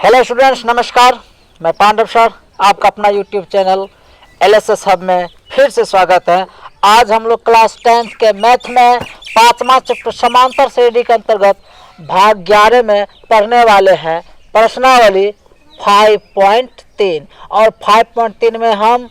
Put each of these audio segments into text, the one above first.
Hello students, नमस्कार। मैं Pandav sir, आपका अपना यूट्यूब चैनल LSS हब में फिर से स्वागत है। आज हम लोग क्लास 10 के मैथ में 5वां चैप्टर समांतर श्रेणी के अंतर्गत भाग 11 में पढ़ने वाले हैं प्रश्नावली 5.3। और 5.3 में हम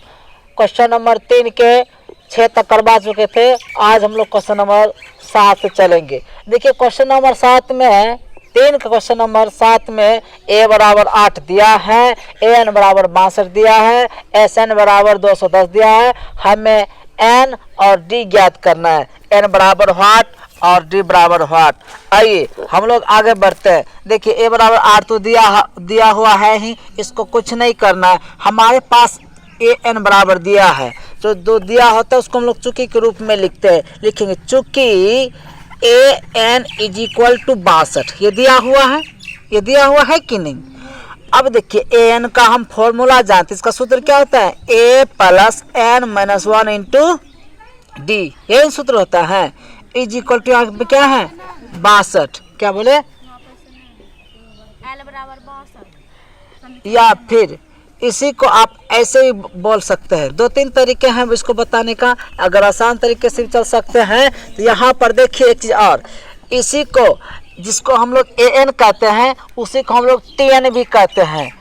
क्वेश्चन नंबर 3 के 6 तक करवा चुके थे। आज हम लोग क्वेश्चन नंबर 7 से चलेंगे। देखिए क्वेश्चन नंबर 7 में 3 का क्वेश्चन नंबर 7 में a बराबर 8 दिया है, an बराबर 62 दिया है, sn बराबर 210 दिया है। हमें n और d ज्ञात करना है। n बराबर व्हाट और d बराबर व्हाट। आइए हम लोग आगे बढ़ते हैं। देखिए a बराबर 8 तो दिया हुआ है ही, इसको कुछ नहीं करना है। हमारे पास an बराबर दिया है, जो दो दिया होता है उसको हम लोग चुकी के रूप में लिखेंगे चुकी an इज इक्वल टू 62। ये दिया हुआ है कि नहीं। अब देखिए an का हम फॉर्मूला जानते हैं, इसका सूत्र क्या होता है a plus n minus 1 into D, यही सूत्र होता है। इज इक्वल टू यहाँ पे क्या है 62, क्या बोले L बराबर 62। या फिर इसी को आप ऐसे ही बोल सकते हैं। 2-3 तरीके हैं इसको बताने का। अगर आसान तरीके से चल सकते हैं तो यहाँ पर देखिए एक चीज़ और, इसी को जिसको हम लोग an कहते हैं उसी को हम लोग tn भी कहते हैं।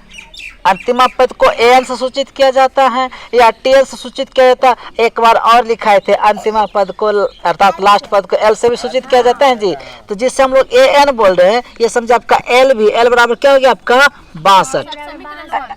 अंतिम पद को an से सूचित किया जाता है या tn से सूचित किया जाता है। एक बार और लिखाए थे अंतिम पद को अर्थात लास्ट पद को l से भी सूचित किया जाता है जी। तो जिससे हम लोग an बोल रहे हैं, ये समझे आपका l भी, l बराबर क्या हो गया आपका 62।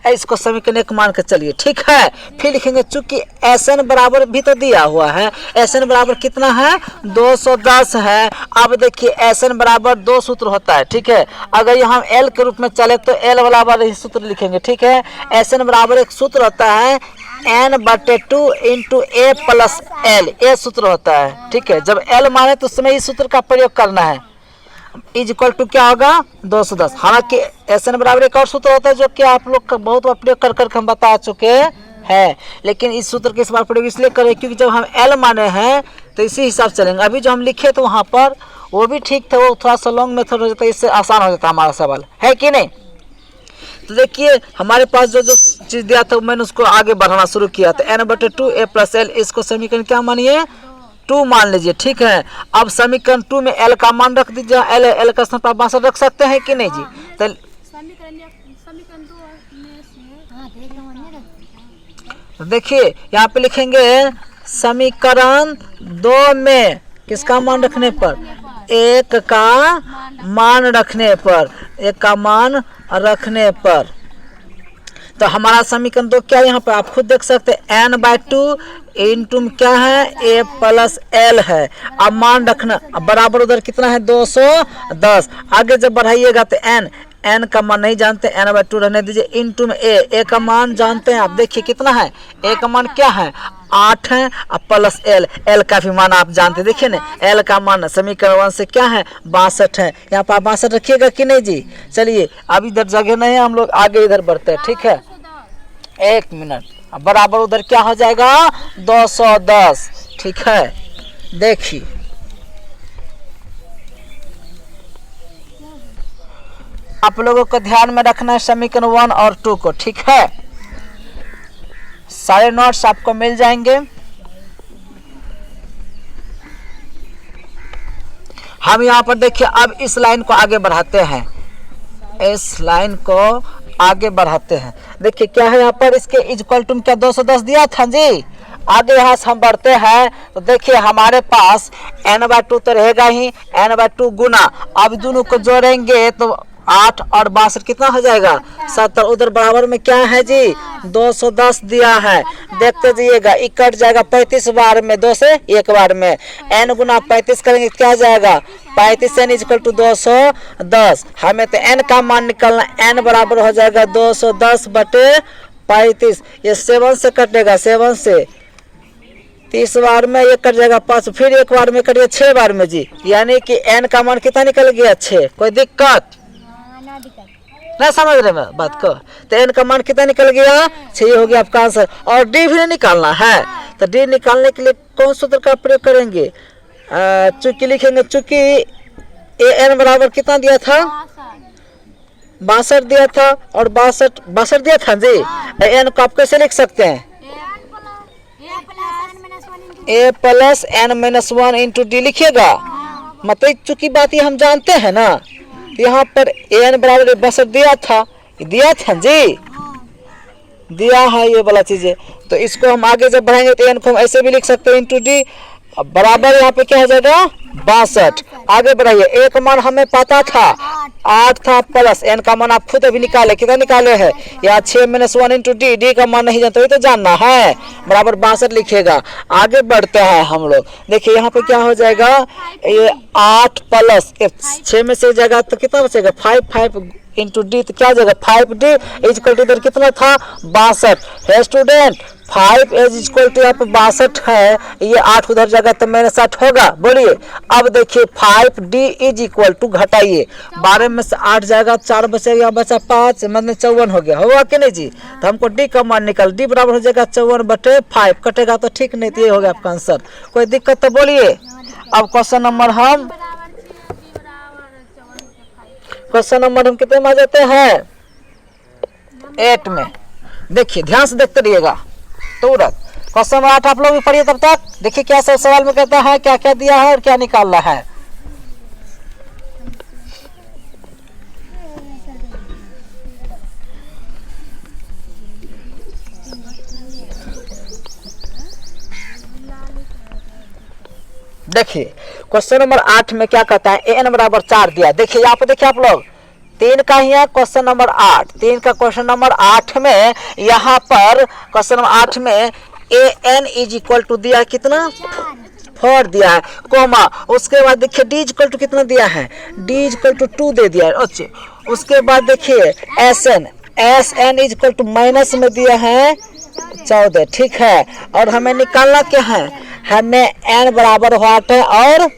इसको समीकरण 1 मान के चलिए, ठीक है। फिर लिखेंगे चूंकि Sn बराबर भी तो दिया हुआ है, Sn बराबर कितना है 210 है। अब देखिए Sn बराबर 2 सूत्र होता है, ठीक है। अगर यहाँ L के रूप में चले तो L बराबर ही सूत्र लिखेंगे, ठीक है। Sn बराबर एक सूत्र होता है n/2 into a plus l, ये सूत्र होता है, ठीक है। जब L माने तो उस समय इस सूत्र का प्रयोग करना है। इज इक्वल टू क्या होगा 210। हालांकि Sn बराबर एक और सूत्र होता है जो कि आप लोग का बहुत प्रयोग कर हम बता चुके हैं, लेकिन इस सूत्र के इस बार प्रयोग इसलिए करें क्योंकि जब हम L माने हैं तो इसी हिसाब से चलेंगे। अभी जो हम लिखे तो वहाँ पर वो भी ठीक था, वो थोड़ा सा लॉन्ग मेथड हो जाता है, इससे आसान हो जाता है हमारा सवाल, है कि नहीं। तो देखिए हमारे पास जो चीज़ दिया था मैंने उसको आगे बढ़ाना शुरू किया था। n/2 a प्लस l, इसको समीकरण क्या मानिए 2 मान लीजिए, ठीक है। अब समीकरण 2 में l का मान रख दीजिए, l का स्थान पर 62 रख सकते हैं कि नहीं जी। तो देखिए यहाँ पे लिखेंगे समीकरण 2 में किसका मान रखने पर 1 का मान रखने पर, तो हमारा समीकरण 2 क्या है यहाँ पे आप खुद देख सकते हैं n/2 इंटू क्या है a प्लस l है। अब मान रखना, अब बराबर उधर कितना है 210। आगे जब बढ़ाइएगा तो n का मान नहीं जानते, n/2 रहने दीजिए, इंटू में a का मान जानते हैं आप। देखिए कितना है a का मान क्या है 8 है, अब प्लस l का भी मान आप जानते हैं। देखिए ना l का मान समीकरण 1 से क्या है 62 है। यहाँ पर 62 रखिएगा कि नहीं जी। चलिए अब इधर जगह नहीं है, हम लोग आगे इधर बढ़ते हैं, ठीक है। 1 मिनट, अब बराबर उधर क्या हो जाएगा 210, ठीक है। देखिए आप लोगों को ध्यान में रखना है समीकरण 1 और 2 को, ठीक है। सारे नोट्स आपको मिल जाएंगे। हम यहाँ पर देखिए अब इस लाइन को आगे बढ़ाते हैं, देखिए क्या है यहाँ पर, इसके इक्वल टू क्या 210 दिया था जी। आगे यहाँ से हम बढ़ते हैं तो देखिए हमारे पास n/2 तो रहेगा ही, n/2 गुना, अब दोनों को जोड़ेंगे तो 8 और 62 कितना हो जाएगा 70। उधर बराबर में क्या है जी 210 दिया है, देखते जाइएगा, इकट जाएगा 35 बार में, 2 से 1 बार में। n गुना 35 करेंगे क्या जाएगा 35 n इक्वल टू 210। हमें तो n का मान निकालना, n बराबर हो जाएगा 210/35। ये 7 से कटेगा, 7 से 30 बार में ये कट जाएगा 5, फिर 1 बार में कटेगा 6 बार में जी। यानी कि n का मान कितना निकल गया 6। कोई दिक्कत नहीं समझ रहे मैं बात को। तो n का मान कितना निकल गया 6 हो गया आपका आंसर। और d भी निकालना है, तो d निकालने के लिए कौन सूत्र का प्रयोग करेंगे, चूंकि लिखेंगे, चूंकि an बराबर कितना दिया था 62 दिया था और 62 दिया था जी। n को आप कैसे लिख सकते हैं? a plus n minus 1 into D लिखिएगा। मतलब चूंकि बात ये हम जानते हैं ना, यहाँ पर n बराबर 62 दिया था जी, दिया है ये वाला चीजें। तो इसको हम आगे जब बढ़ाएंगे तो n को हम ऐसे भी लिख सकते हैं इंटू डी। अब बराबर यहाँ पे क्या हो जाएगा 62। आगे बढ़ाइए, a का मान हमें पता था 8 था, प्लस n का मान आप खुद अभी निकाले, कितना निकाले हैं? या 6 माइनस 1 इंटू डी, डी का मान नहीं जानते वही तो जानना है, बराबर 62 लिखिएगा। आगे बढ़ते हैं हम लोग, देखिए यहाँ पे क्या हो जाएगा, ये 8 प्लस 6 में से जाएगा तो कितना बचेगा 5 इंटू डी, तो क्या हो जाएगा 5d इजक्वल टू इधर कितना था 62 है स्टूडेंट। 5 इज इक्वल टू यहाँ पे 62 है, ये 8 उधर जाएगा तो -8 होगा। बोलिए अब देखिए 5d इज इक्वल टू, घटाइए 12 में से 8 जाएगा 4 बचेगा, बचा 5 मतलब 54 हो गया, होगा कि नहीं जी? तो हमको d का मान निकाल, d बराबर हो जाएगा 54/5, कटेगा तो ठीक, नहीं तो ये हो गया आपका आंसर। कोई दिक्कत तो बोलिए। अब क्वेश्चन नंबर हम कितने में आ जाते हैं? 8 में। देखिए ध्यान से देखते रहिएगा तुरंत। क्वेश्चन नंबर 8 आप लोग भी पढ़िए तब तक। देखिए क्या सब सवाल में कहता है, क्या क्या दिया है और क्या निकालना है। देखिए क्वेश्चन नंबर 8 में क्या कहता है, n बराबर 4 दिया। देखिए यहाँ पे देखिए आप लोग 3 का ही है क्वेश्चन नंबर 8, 3 का क्वेश्चन नंबर 8 में, यहाँ पर क्वेश्चन नंबर 8 में an इज इक्वल टू दिया कितना 4 दिया है, कोमा उसके बाद देखिए d इक्वल टू कितना दिया है, d इक्वल टू 2 दे दिया है। अच्छा उसके बाद देखिए sn is equal to minus में दिया है 14, ठीक है। और हमें निकालना क्या है, हमें n बराबर व्हाट है और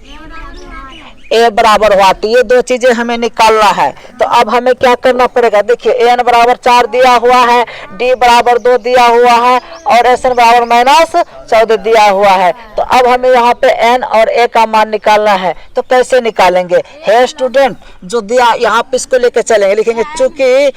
a बराबर व्हाट, ये दो चीजें हमें निकालना है। तो अब हमें क्या करना पड़ेगा, देखिए n बराबर 4 दिया हुआ है, d बराबर 2 दिया हुआ है और sn बराबर -14 दिया हुआ है। तो अब हमें यहाँ पे n और a का मान निकालना है। तो कैसे निकालेंगे है स्टूडेंट, जो दिया यहाँ पे इसको लेके चलेंगे, लिखेंगे चूंकि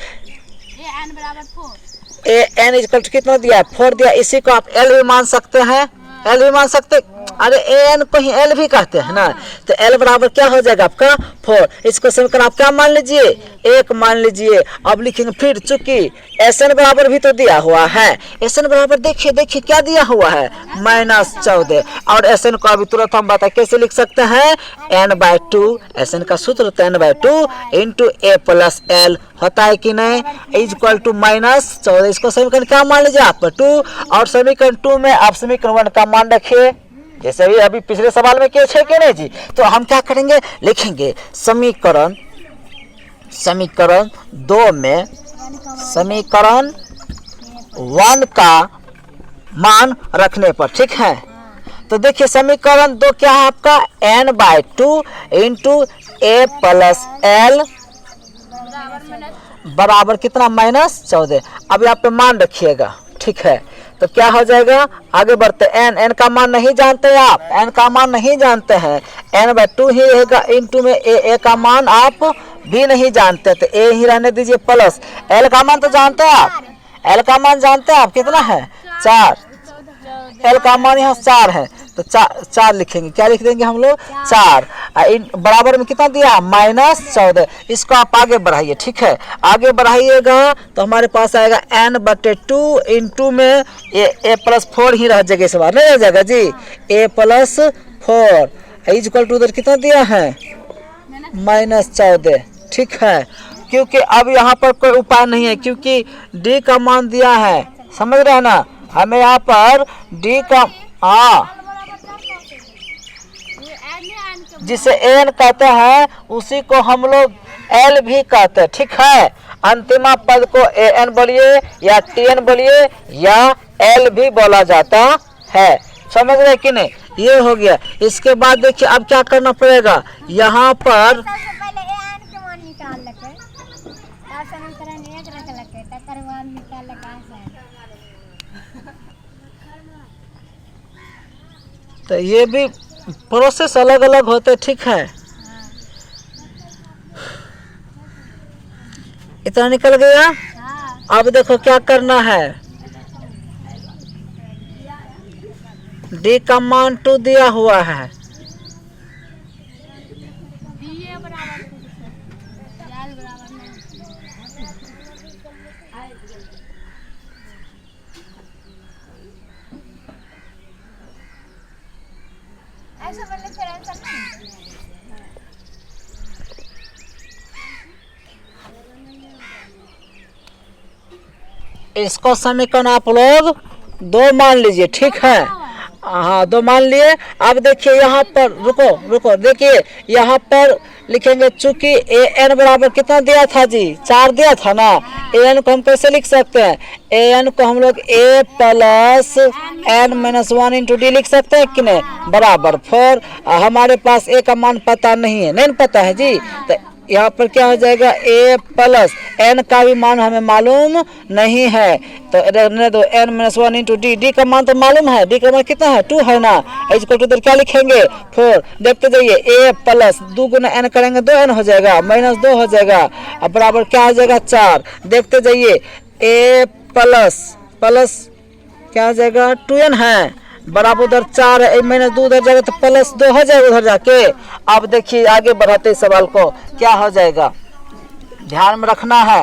n इक्वल टू कितना दिया है 4 दिया, इसी को आप l भी मान सकते हैं, l भी मान सकते, अरे an को ही l भी कहते हैं ना। तो l बराबर क्या हो जाएगा आपका 4, इसको समीकरण आप क्या मान लीजिए 1 मान लीजिए। अब लिखेंगे फिर चूंकि sn बराबर भी तो दिया हुआ है, sn बराबर देखिए क्या दिया हुआ है -14, और sn को अभी तुरंत हम बताए कैसे लिख सकते हैं n/2, sn का सूत्र होता है n/2 into a plus l, होता है कि नहीं, इज इक्वल टू -14। इसको समीकरण क्या मान लीजिए आप 2, और समीकरण 2 में आप समीकरण 1 का मान रखिए, जैसे भी अभी पिछले सवाल में किए थे कि नहीं जी। तो हम क्या करेंगे, लिखेंगे समीकरण 2 में समीकरण 1 का मान रखने पर, ठीक है। तो देखिए समीकरण 2 क्या है आपका n/2 into a plus l बराबर कितना -14। अब यहाँ पे मान रखिएगा, ठीक है। तो क्या हो जाएगा, आगे बढ़ते n का मान नहीं जानते आप, n का मान नहीं जानते हैं, n/2 ही रहेगा इंटू में a का मान आप भी नहीं जानते, तो a ही रहने दीजिए, प्लस l का मान तो जानते हैं आप, l का मान जानते हैं आप कितना है 4, l का मान यहाँ 4 है, तो 4 लिखेंगे, क्या लिख देंगे हम लोग 4, बराबर में कितना दिया -14। इसको आप आगे बढ़ाइए, ठीक है। आगे बढ़ाइएगा तो हमारे पास आएगा n/2 इंटू में a प्लस 4 ही रह जाएगा, इस बार नहीं रह जाएगा जी, a plus 4 is equal to उधर कितना दिया है -14, ठीक है। क्योंकि अब यहाँ पर कोई उपाय नहीं है, क्योंकि d का मान दिया है, समझ रहे हैं ना, हमें यहाँ पर d का जिसे n कहते हैं उसी को हम लोग l भी कहते हैं, ठीक है। अंतिमा पद को an बोलिए या tn बोलिए या l भी बोला जाता है, समझ रहे कि नहीं। ये हो गया। इसके बाद देखिए अब क्या करना पड़ेगा, यहाँ पर तो ये भी प्रोसेस अलग अलग होते, ठीक है। इतना निकल गया। हाँ अब देखो क्या करना है, डी का मान 2 दिया हुआ है, दिए बराबर यार बराबर नहीं ऐसा बोलने फिर आंसर नहीं इसको समीकरण आप लोग 2 मान लीजिए, ठीक है। हाँ 2 मान लिए। अब देखिए यहाँ पर रुको रुको, देखिए यहाँ पर लिखेंगे, चूंकि ए एन बराबर कितना दिया था जी, 4 दिया था ना। ए एन को हम कैसे लिख सकते हैं, ए एन को हम लोग a plus n minus 1 into d लिख सकते हैं कि नहीं, बराबर 4। हमारे पास ए का मान पता नहीं है, नहीं पता है जी, तो यहाँ पर क्या हो जाएगा, ए प्लस एन का भी मान हमें मालूम नहीं है, तो रहने दो, N minus 1 into D, D का मान तो मालूम है, डी का मान कितना है 2 है ना, इक्वल टू इधर क्या लिखेंगे 4। देखते जाइए, ए प्लस 2 गुना एन करेंगे 2n हो जाएगा, माइनस 2 हो जाएगा, अब बराबर क्या हो जाएगा 4। देखते जाइए, ए प्लस प्लस क्या हो जाएगा 2n है, बराबर उधर 4 है, माइनस 2 उधर जाएगा तो प्लस 2 हो जाएगा उधर जाके। अब देखिए आगे बढ़ाते सवाल को, क्या हो जाएगा, ध्यान में रखना है।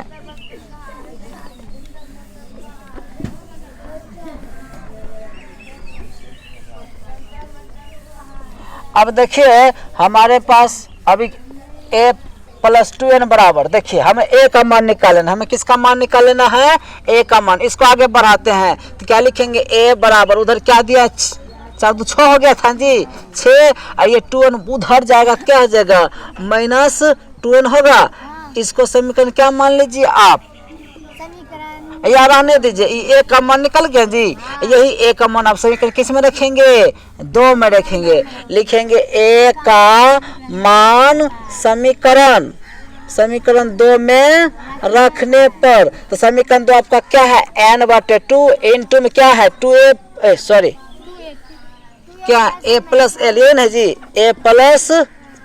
अब देखिए हमारे पास अभी ए प्लस 2n बराबर, देखिए हमें ए का मान निकालना, हमें किसका मान निकाल लेना है, ए का मान। इसको आगे बढ़ाते हैं तो क्या लिखेंगे, ए बराबर उधर क्या दिया 4 2 6 हो गया था जी, 6 और ये 2n उधर जाएगा, क्या हो जाएगा माइनस 2n होगा। इसको समीकरण क्या मान लीजिए आप, समीकरण यार आने दीजिए, ए का मान निकल गया जी, यही ए का मान आप समीकरण किस में रखेंगे, 2 में रखेंगे। लिखेंगे ए का मान समीकरण 2 में रखने पर, तो समीकरण 2 आपका क्या है, n/2 इंटू में क्या है 2a सॉरी क्या a प्लस एल एन है जी, a प्लस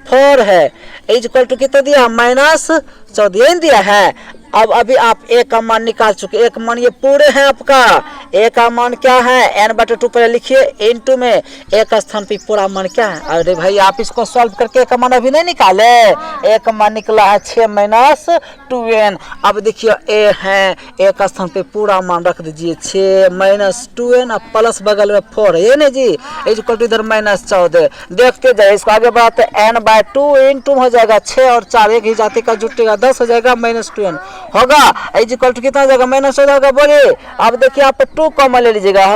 4 है, इक्वल टू कितना दिया माइनस 14 दिया है। अब अभी आप ए का मान निकाल चुके, एक मान ये पूरे हैं आपका, ए का मान क्या है n/2 पर लिखिए, इंटू में ए का स्थान पे पूरा मान क्या है। अरे भाई आप इसको सॉल्व करके ए का मान अभी नहीं निकाले, ए का मान निकला है 6 माइनस 2n। अब देखिए ए है, ए का स्थान पे पूरा मान रख दीजिए 6 माइनस 2n, अब प्लस बगल में 4 है ये नहीं जी, इक्वल टू इधर माइनस 14। देखते जाए इसको आगे बढ़ाते, n/2 इंटू हो जाएगा 6 और 4 एक ही जाति का जुटेगा 10 हो जाएगा माइनस 2n होगा, इक्वल टू कितना हो जाएगा माइनस 14 होगा। बोलिए अब देखिए यहाँ पे 2 कॉमन ले लीजिएगा,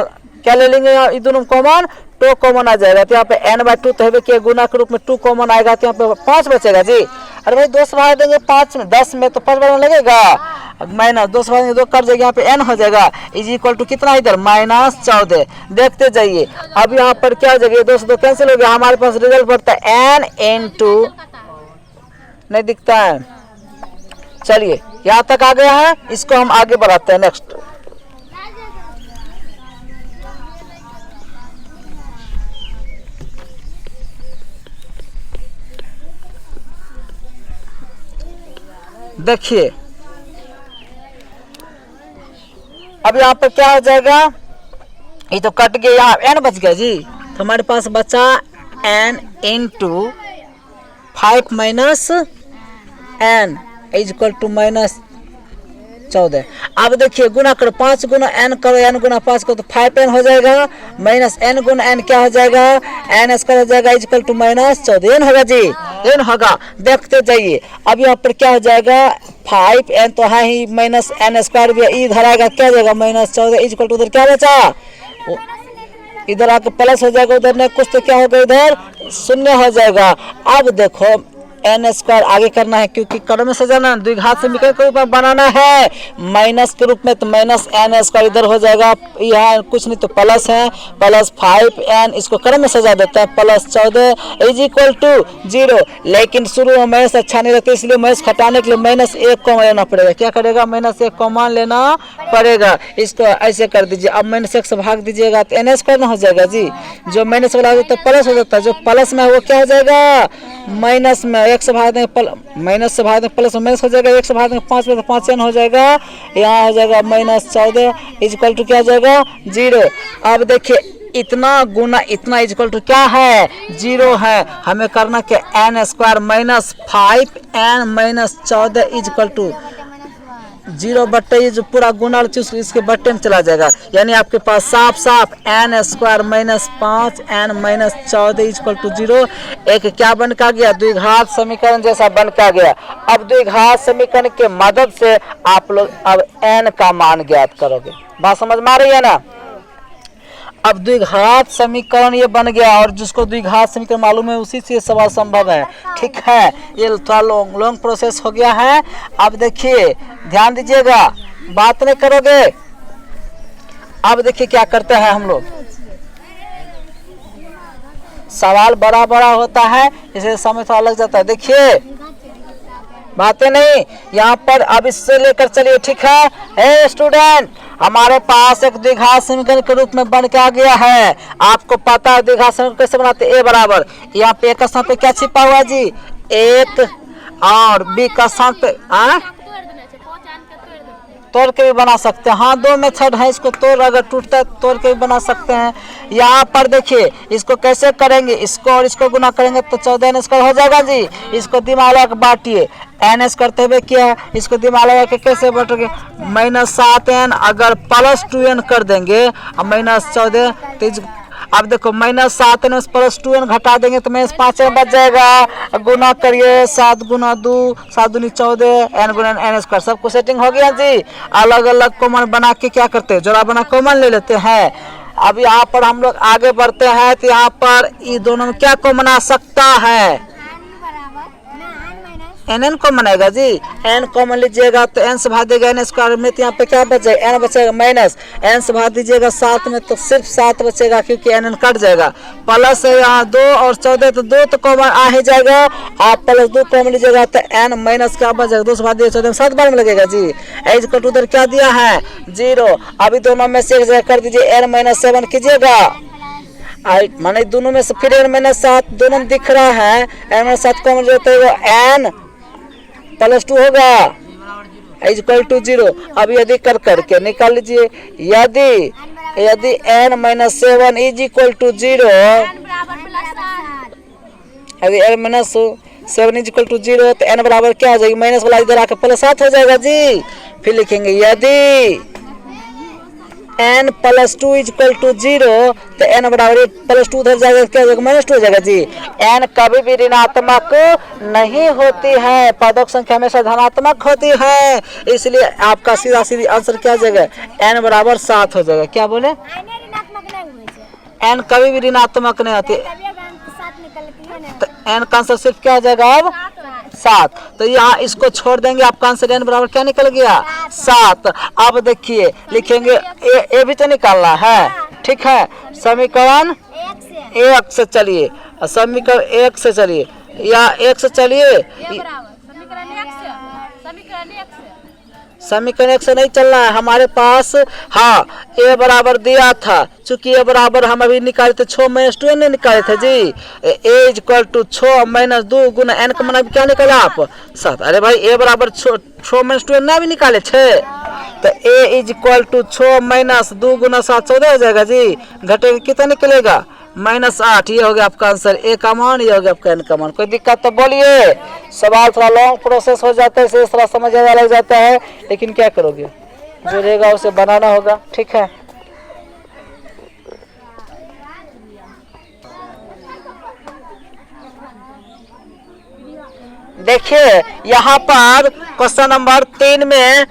क्या ले लेंगे ये दोनों कॉमन, 2 कॉमन आ जाएगा, तो यहाँ पे n/2 तो है कि गुना के रूप में 2 कॉमन आएगा, तो यहाँ पे 5 बचेगा जी। अरे भाई 2 से भाग देंगे 5 में, 10 में तो 5 बार लगेगा, माइनस 2 से भाग 2 कर जाएगा, यहाँ पे n हो जाएगा, इज इक्वल टू कितना इधर माइनस 14। देखते जाइए अब यहाँ पर क्या हो जाएगा, 2 से 2 कैंसिल हो गया, हमारे पास रिजल्ट पड़ता है n इंटू, नहीं दिखता है, चलिए यहाँ तक आ गया है, इसको हम आगे बढ़ाते हैं नेक्स्ट। देखिए अब यहाँ पर क्या हो जाएगा, ये तो कट गया, यहाँ n बच गया जी, तो हमारे पास बचा n into 5 minus n equal to minus 14। अब देखिए गुना करो, 5 गुना n करो, n गुना 5 करो तो 5n हो जाएगा, माइनस n गुना n क्या हो जाएगा, n स्क्वायर हो जाएगा इक्वल टू माइनस 14 होगा जी, n होगा। देखते जाइए अब यहाँ पर क्या हो जाएगा, 5n तो है ही, माइनस n स्क्वायर भी इधर आएगा, क्या हो जाएगा माइनस 14 इक्वल टू उधर क्या बचा, इधर आके प्लस हो जाएगा, उधर नहीं कुछ तो क्या होगा, इधर 0 हो जाएगा। अब देखो n स्क्वायर आगे करना है, क्योंकि क्रम में सजाना द्विघात समीकरण के रूप में बनाना है माइनस के रूप में, तो माइनस n स्क्वायर इधर हो जाएगा, यहाँ कुछ नहीं तो प्लस है, प्लस 5n, इसको क्रम में सजा देता है, प्लस 14 इज इक्वल टू 0। लेकिन शुरू में माइनस अच्छा नहीं लगता, इसलिए माइनस हटाने के लिए माइनस 1 कॉमन लेना पड़ेगा, क्या करेगा माइनस 1 कॉमन लेना पड़ेगा। इसको ऐसे कर दीजिए, अब माइनस 1 से भाग दीजिएगा तो n स्क्वायर ना हो जाएगा जी, जो माइनस वाला हो जाता है प्लस हो जाता है, जो प्लस में है वो क्या हो जाएगा माइनस में, एक से भाग देंगे माइनस से भाग देंगे प्लस में माइनस हो जाएगा, 1 से भाग देंगे 5 में तो 5 n हो जाएगा, यहाँ हो जाएगा -14 इक्वल टू क्या हो जाएगा 0। अब देखिए इतना गुना इतना इक्वल टू क्या है 0 है, हमें करना क्या n square minus 5n - 14 equal to 0 बट्टे ये जो पूरा गुना इसके बट्टे में चला जाएगा, यानी आपके पास साफ साफ n square minus 5n - 14 equal to 0 एक क्या बन का गया द्विघात समीकरण जैसा बन का गया। अब द्विघात समीकरण के मदद से आप लोग अब n का मान ज्ञात करोगे, बात समझ में आ रही है ना। अब द्विघात समीकरण ये बन गया और जिसको द्विघात समीकरण मालूम है उसी से ये सवाल संभव है, ठीक है। ये थोड़ा लॉन्ग प्रोसेस हो गया है। अब देखिए ध्यान दीजिएगा, बात नहीं करोगे। अब देखिए क्या करते हैं हम लोग, सवाल बड़ा बड़ा होता है इसलिए समय थोड़ा लग जाता है। देखिए बातें नहीं यहाँ पर, अब इससे लेकर चलिए, ठीक है। हे स्टूडेंट, हमारे पास एक द्विघात समीकरण के रूप में बन के आ गया है। आपको पता है द्विघात समीकरण कैसे बनाते हैं, a बराबर यहाँ पे एक स्थान पे क्या छिपा हुआ है जी 1 और b का स्थान पे तोड़ के भी बना सकते हैं। हाँ 2 मेथड है, इसको तोड़ अगर टूटता है तोड़ के भी बना सकते हैं। यहाँ पर देखिए इसको कैसे करेंगे, इसको और इसको गुना करेंगे तो 14n स्क्वायर हो जाएगा जी। इसको दिमाग लगा के बांटिए, n करते हुए क्या इसको दिमाग लगा के कैसे बांटोगे -7n अगर +2n कर देंगे और -14 तो अब देखो -7n में +2n घटा देंगे तो -5n बच जाएगा। गुना करिए 7 गुना 2 7 दूनी 14 n गुना n स्क्वायर, सब कुछ सेटिंग हो गया जी। अलग अलग कॉमन बना के क्या करते हैं जोड़ा बना कॉमन ले लेते हैं। अब यहाँ पर हम लोग आगे बढ़ते हैं तो यहाँ पर ये दोनों में क्या कॉमन आ सकता है n को मनाएगा जी। n कॉमन लीजिएगा तो n से भाग देगा n स्क्वायर में, तो यहाँ पे क्या बचेगा n बचेगा माइनस n से भाग दीजिएगा 7 में तो सिर्फ 7 बचेगा क्योंकि n कट जाएगा। प्लस है यहाँ 2 और 14 तो 2 तो कॉमन आ ही जाएगा। आप +2 कॉमन लीजिएगा तो n माइनस क्या बच जाएगा 2 से भाग दिया 14 में 7 बार में लगेगा जी। एज कट उधर क्या दिया है 0। अभी दोनों में से एक जगह कर दीजिए n - 7 कीजिएगा, माने दोनों में से फिर n - 7 दोनों में दिख रहा है n - 7 कॉमन जाता है n +2 होगा इक्वल टू 0। अब यदि कर करके निकाल लीजिए, यदि n - 7 इज इक्वल टू 0, यदि n - 7 इज इक्वल टू 0 तो n बराबर क्या हो जाएगी माइनस वाला इधर आकर +7 हो जाएगा जी। फिर लिखेंगे यदि n +2 इज इक्वल टू 0 तो n बराबर +2 उधर जाएगा क्या हो जाएगा -2 हो जाएगा जी। n कभी भी ऋणात्मक नहीं होती है, पदक संख्या हमेशा धनात्मक होती है, इसलिए आपका सीधा सीधी आंसर क्या हो जाएगा n बराबर 7 हो जाएगा। क्या बोले n कभी भी ऋणात्मक नहीं होती, तो n का आंसर सिर्फ क्या हो जाएगा अब 7। तो यहाँ इसको छोड़ देंगे, आपका आंसर n बराबर क्या निकल गया 7। अब देखिए लिखेंगे ए भी तो निकालना है, ठीक है। समीकरण 1 से चलिए, समीकरण 1 से चलिए या 1 से चलिए, समीकरण 1 से नहीं चलना है हमारे पास। हाँ a बराबर दिया था, चूंकि a बराबर हम अभी निकाले थे 6 - 2 नहीं निकाले थे जी। a इक्वल टू 6 - 2 गुना n का मान क्या निकाला आप 7। अरे भाई a बराबर 6 - 2 ना भी निकाले 6, तो a इक्वल टू 6 - 2 गुना 7 14 हो जाएगा जी। घटेगा कितना निकलेगा -8। ये हो गया आपका आंसर a का मान, ये हो गया आपका n का मान। कोई दिक्कत तो बोलिए। सवाल थोड़ा लॉन्ग प्रोसेस हो जाता है, इसे थोड़ा समझ लग जाता है, लेकिन क्या करोगे जो रहेगा उसे बनाना होगा, ठीक है। देखिए यहाँ पर क्वेश्चन नंबर 3 में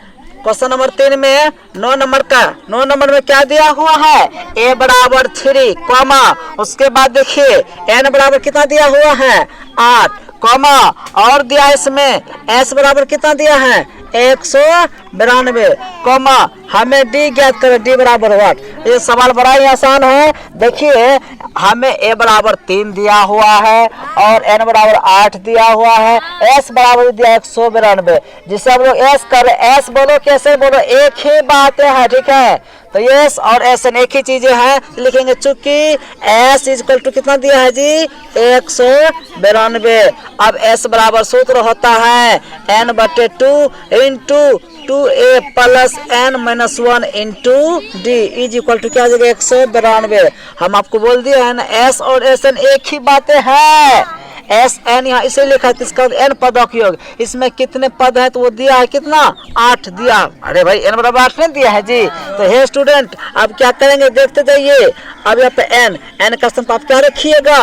9 नंबर में क्या दिया हुआ है a बराबर 3 कॉमा, उसके बाद देखिए n बराबर कितना दिया हुआ है 8 कॉमा, और दिया इसमें s बराबर कितना दिया है 192 कॉमा, हमें d ज्ञात करें d बराबर 8। ये सवाल बड़ा ही आसान है। देखिए हमें a बराबर 3 दिया हुआ है और n बराबर 8 दिया हुआ है, s बराबर दिया 192, जिसे हम लोग s कर s बोलो कैसे बोलो एक ही बात है, ठीक है। तो s और sn एक ही चीजें हैं, लिखेंगे चूंकि s इक्वल टू कितना दिया है जी 192। अब s बराबर सूत्र होता है n/2 into 2a plus n minus 1 into D is equal to क्या हो जाएगा 192। हम आपको बोल दिए है ना s और sn एक ही बातें हैं। एस एन यहाँ इसे लिखा है, इसका एन पदों का योग, इसमें कितने पद है तो वो दिया है कितना 8 दिया। अरे भाई एन बराबर 8 नहीं दिया है जी। तो हे स्टूडेंट अब क्या करेंगे देखते जाइए। अब यहाँ पे एन का स्थान आप क्या रखिएगा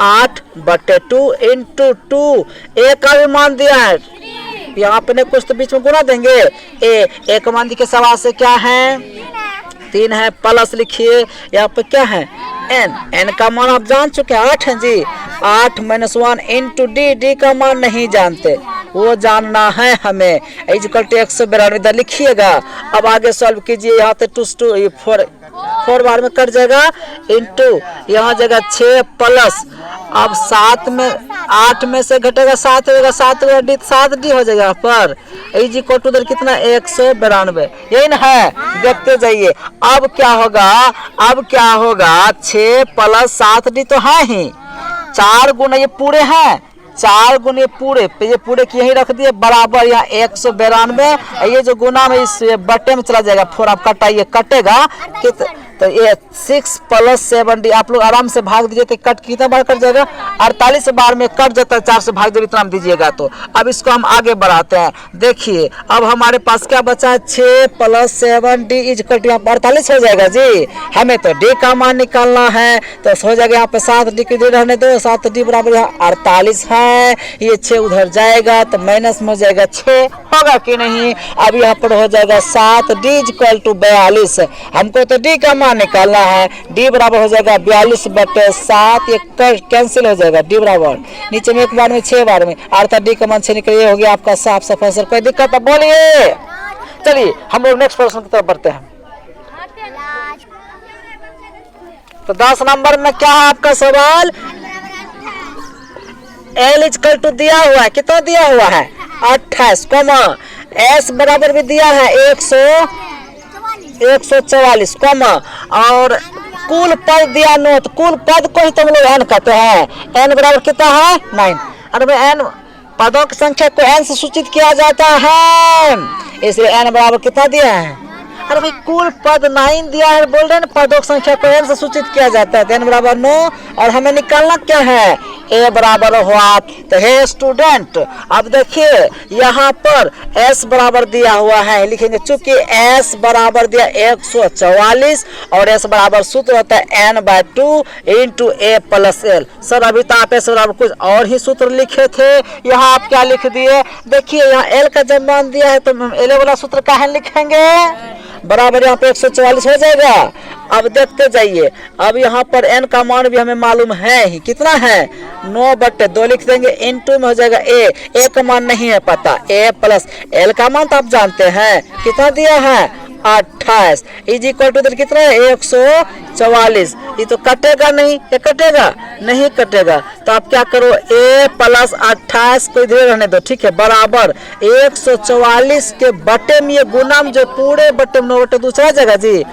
8/2 इंटू 2, ए का भी मान दिया है, यहाँ पे कुछ तो बीच में गुना देंगे, ए का मान के सवाल से क्या है 3 है, प्लस लिखिए यहाँ पे क्या है एन का मान आप जान चुके हैं 8 है जी, 8 माइनस 1 इंटू डी का मान नहीं जानते, वो जानना है हमें, इक्वल टू 192 इधर लिखिएगा। अब आगे सॉल्व कीजिए, यहाँ पे 2 4 बार में कट जाएगा इंटू यहाँ जगह 6 प्लस, अब 7 में 8 में से घटेगा 7 होगा, 7 डी हो जाएगा पर इज इक्वल टू उधर कितना 192, यही ना है, देखते जाइए। अब क्या होगा 6 प्लस 7 डी तो है ही, 4 गुना ये पूरे हैं, 4 गुने ये पूरे की यही रख दिए बराबर यहाँ 192, ये जो गुना में इस बटे में चला जाएगा 4, आप कटाइए कटेगा तो ये 6 प्लस 7 डी आप लोग आराम से भाग दीजिए तो कट कितना बार कट जाएगा 48 बार में कट जाता है, 4 से भाग दो इतना दीजिएगा। तो अब इसको हम आगे बढ़ाते हैं, देखिए अब हमारे पास क्या बचा है 6 प्लस 7 डी इक्वल टू 48 हो जाएगा जी। हमें तो डी का मान निकालना है तो हो जाएगा यहाँ पे 7 डी की डी रहने दो, 7 डी बराबर यहाँ 48 है, ये 6 उधर जाएगा तो माइनस में हो जाएगा 6, होगा कि नहीं। अब यहाँ पर हो जाएगा 7 डी इक्वल टू 42, हमको तो डी का निकालना है, डी बराबर हो जाएगा 42/7, ये कैंसिल हो जाएगा, डी बराबर नीचे में 1 बार में 6 बार में अर्थात डी का मान 6 निकल, ये हो गया आपका साफ सफाई सर, कोई दिक्कत है बोलिए। चलिए हम लोग नेक्स्ट प्रश्न की तरफ बढ़ते हैं। तो 10 नंबर में क्या है आपका सवाल, एल इक्वल टू दिया हुआ है, कितना दिया हुआ है 28, एस बराबर भी दिया है 144, और कुल पद दिया नोट, कुल पद को ही तुम लोग एन कहते हैं, एन बराबर कितना है 9। अरे भाई एन पदों की संख्या को एन से सूचित किया जाता है, इसलिए एन बराबर कितना दिया है, अरे भाई कुल पद 9 दिया है, बोल रहे हैं पदों की संख्या को एन से सूचित किया जाता है, एन बराबर 9 और हमें निकालना क्या है ए बराबर हुआ। तो हे स्टूडेंट अब देखिए यहाँ पर s बराबर दिया हुआ है, लिखेंगे चूंकि s बराबर दिया 144 और s बराबर सूत्र होता है n/2 into a plus l। Sir अभी तो आप s बराबर कुछ और ही सूत्र लिखे थे, यहाँ आप क्या लिख दिए, देखिए यहाँ l का जब मान दिया है तो l वाला सूत्र कहाँ लिखेंगे बराबर यहाँ पे 144 हो जाएगा। अब देखते जाइए, अब यहाँ पर n का मान भी हमें मालूम है ही, कितना है 9/2 लिख देंगे, इंटू में हो जाएगा a का मान नहीं है पता, a प्लस l का मान तो आप जानते हैं कितना दिया है 28 इज इक्वल टू कितना है 144, ये तो कटेगा नहीं, ये कटेगा नहीं कटेगा, तो आप क्या करो a प्लस 28 को इधर रहने दो, ठीक है, बराबर 144 के बटे में ये गुना में जो पूरे बटे में 9/2 दूसरा जगह जी।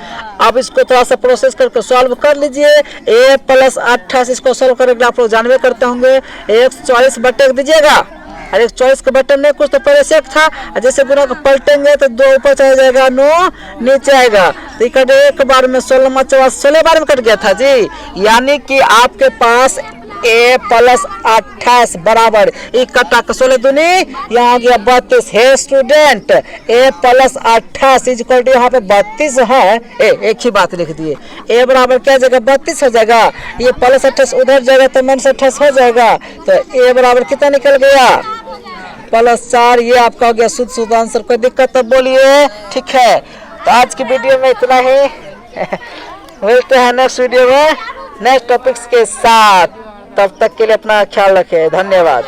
अब इसको थोड़ा सा प्रोसेस करके सॉल्व कर लीजिए, a प्लस 28 इसको सॉल्व करेंगे आप लोग जानवे करते होंगे, 144 बटे दीजिएगा, अरे 144 के बटन में कुछ तो पहले से था, जैसे गुना को पलटेंगे तो 2 ऊपर चला जाएगा 9 नीचे आएगा, तो एक बार में 16 बार में कट गया था जी। यानी कि आपके पास a प्लस 28 बराबर कटा 16 दूनी यहाँ गया 32 है student, a plus 28 equal to यहाँ पे 32 है, एक ही बात लिख दिए, a बराबर क्या जगह 32 हो जाएगा, ये प्लस 28 उधर जाएगा तो माइनस 28 हो जाएगा, तो a बराबर कितना निकल गया +4, ये आपका हो गया शुद्ध आंसर। कोई दिक्कत तो बोलिए, ठीक है। तो आज की वीडियो में इतना ही, मिलते हैं नेक्स्ट वीडियो में नेक्स्ट टॉपिक्स के साथ, तब तक के लिए अपना ख्याल रखें, धन्यवाद।